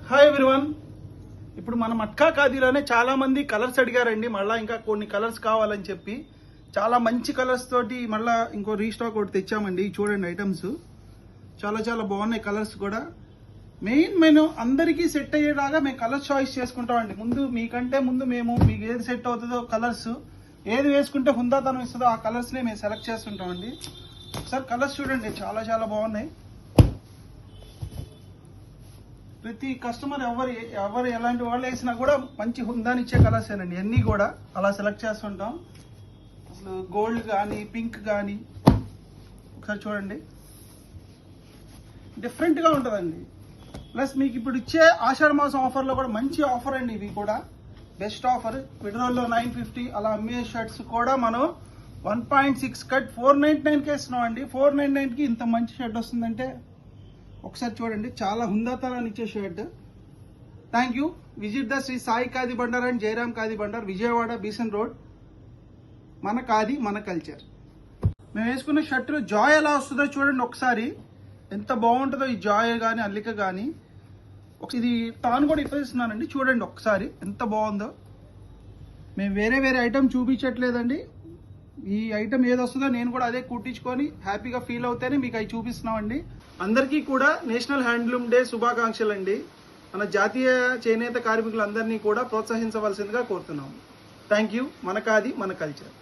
Hi everyone. ఇప్పుడు మన మట్కా ఖాదీలోనే చాలా మంది కలర్స్ అడిగారండి. మళ్ళీ ఇంకా కొన్ని కలర్స్ కావాలని చెప్పి చాలా మంచి కలర్స్ తోటి మళ్ళీ ఇంకో రీస్టాక్ ఒకటి తెచ్చామండి. చూడండి ఐటమ్స్ చాలా చాలా బాగున్నాయి. కలర్స్ కూడా మెయిన్ అందరికీ సెట్ అయ్యేలాగా మేము కలర్ చాయిస్ చేసుకుంటామండి. మీకంటే ముందు మీకు ఏది సెట్ అవుతుందో కలర్స్ ఏది వేసుకుంటే హుందాతనం ఇస్తుందో ఆ కలర్స్నే మేము సెలెక్ట్ చేస్తుంటామండి. ఒకసారి కలర్స్ చూడండి, చాలా చాలా బాగున్నాయి. ప్రతి కస్టమర్ ఎవరు ఎలాంటి వాళ్ళు వేసినా కూడా మంచి హుందానిచ్చే కలర్స్ ఏనండి. అన్నీ కూడా అలా సెలెక్ట్ చేస్తుంటాం. అసలు గోల్డ్ కానీ పింక్ కానీ ఒకసారి చూడండి, డిఫరెంట్గా ఉంటుందండి. ప్లస్ మీకు ఇప్పుడు ఇచ్చే ఆషాఢ మాసం ఆఫర్లో కూడా మంచి ఆఫర్ అండి. ఇవి కూడా బెస్ట్ ఆఫర్. విడ్రోల్లో 950 అలా అమ్మే షర్ట్స్ కూడా మనం 1.6 కట్ 499కే ఇస్తున్నాం అండి. 499కి ఇంత మంచి షర్ట్ వస్తుందంటే ఒకసారి చూడండి, చాలా హుందాతనాన్ని ఇచ్చే shirt. Thank you. Visit the Shri Sai Khadi Bhandar and Jayaram Khadi Bhandar, Vijayawada Besant road. మన ఖాదీ మన కల్చర్. మేము వేసుకున్న షర్టులో జాయ్ ఎలా వస్తుందో చూడండి ఒకసారి, ఎంత బాగుంటుందో ఈ జాయ్ కానీ అల్లిక కానీ. ఇది తాను కూడా ఇప్పిస్తున్నానండి, చూడండి ఒకసారి ఎంత బాగుందో. మేము వేరే ఐటమ్ చూపించట్లేదండి. ఈ ఐటమ్ ఏది వస్తుందో నేను కూడా అదే కుట్టించుకొని హ్యాపీగా ఫీల్ అవుతేనే మీకు అవి చూపిస్తున్నామండి. అందరికీ కూడా నేషనల్ హ్యాండ్లూమ్ డే శుభాకాంక్షలు అండి. మన జాతీయ చేనేత కార్మికులందరినీ కూడా ప్రోత్సహించవలసిందిగా కోరుతున్నాము. Thank you. మన ఖాదీ మన కల్చర్.